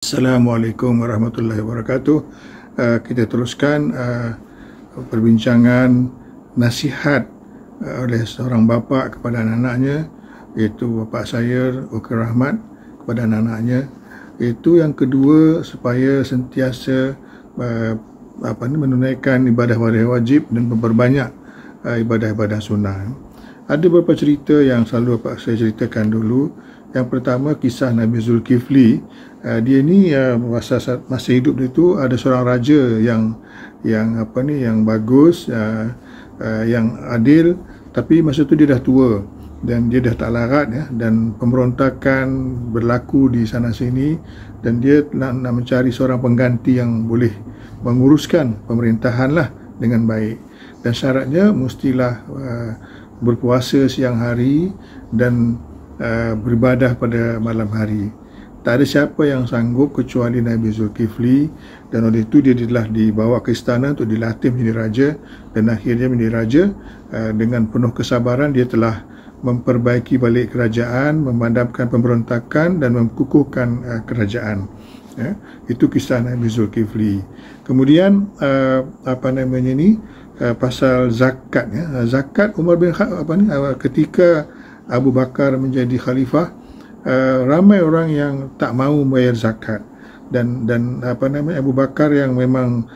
Assalamualaikum warahmatullahi wabarakatuh. Kita teruskan perbincangan nasihat oleh seorang bapa kepada anak-anaknya, iaitu bapa saya Ukir Rahmat kepada anak-anaknya. Itu yang kedua, supaya sentiasa menunaikan ibadah-ibadah wajib dan memperbanyak ibadah-ibadah sunnah. Ada beberapa cerita yang selalu saya ceritakan dulu. Yang pertama, kisah Nabi Zulkifli. Dia ni masa hidup dia tu ada seorang raja yang bagus, yang adil, tapi masa tu dia dah tua dan dia dah tak larat, dan pemberontakan berlaku di sana sini, dan dia nak mencari seorang pengganti yang boleh menguruskan pemerintahan lah dengan baik. Dan syaratnya mestilah berpuasa siang hari dan beribadah pada malam hari. Tak ada siapa yang sanggup kecuali Nabi Zulkifli, dan oleh itu dia telah dibawa ke istana untuk dilatih menjadi raja, dan akhirnya menjadi raja. Dengan penuh kesabaran dia telah memperbaiki balik kerajaan, memadamkan pemberontakan dan mengukuhkan kerajaan. Itu kisah Nabi Zulkifli. Kemudian pasal zakat, zakat Umar bin Khattab, ketika Abu Bakar menjadi khalifah, ramai orang yang tak mahu bayar zakat, dan Abu Bakar yang memang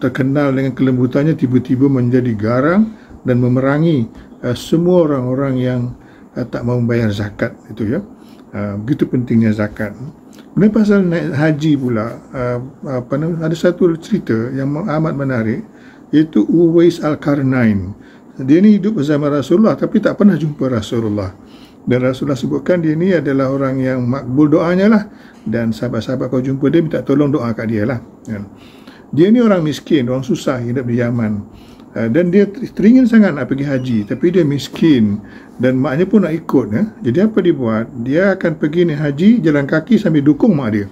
terkenal dengan kelembutannya tiba-tiba menjadi garang dan memerangi semua orang-orang yang tak mahu bayar zakat itu, ya. Begitu pentingnya zakat. Kemudian pasal naik haji pula, ada satu cerita yang amat menarik, iaitu Uwais Al-Qarnain. Dia ni hidup bersama Rasulullah tapi tak pernah jumpa Rasulullah. Dan Rasulullah sebutkan dia ni adalah orang yang makbul doanya lah, dan sahabat-sahabat kau jumpa dia minta tolong doa kat dia lah. Dia ni orang miskin, orang susah hidup di Yaman, dan dia teringin sangat nak pergi haji, tapi dia miskin dan maknya pun nak ikut. Jadi apa dia buat? Dia akan pergi ni haji jalan kaki sambil dukung mak dia.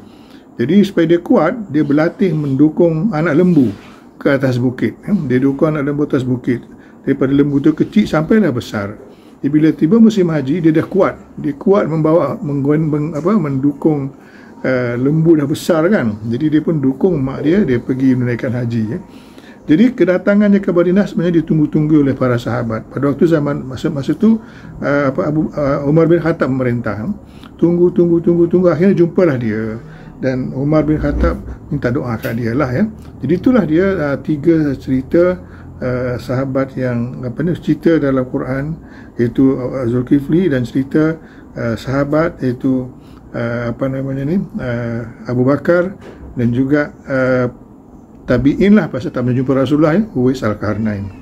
Jadi supaya dia kuat, dia berlatih mendukung anak lembu ke atas bukit. Dia dukung anak lembu atas bukit, daripada lembu tu kecil sampailah besar. Jadi bila tiba musim haji, dia dah kuat. Dia kuat mendukung lembu dah besar kan. Jadi dia pun dukung mak dia pergi menunaikan haji. Jadi kedatangannya ke Madinah sebenarnya ditunggu-tunggu oleh para sahabat. Pada waktu zaman masa tu Umar bin Khattab memerintah. Tunggu, akhirnya jumpalah dia. Dan Umar bin Khattab minta doa kat dia lah, ya. Jadi itulah dia tiga cerita sahabat yang cerita dalam Quran, iaitu Zulkifli, dan cerita sahabat iaitu Abu Bakar, dan juga tabi'in lah pasal tak menjumpa Rasulullah, Uwais Al-Qarnain.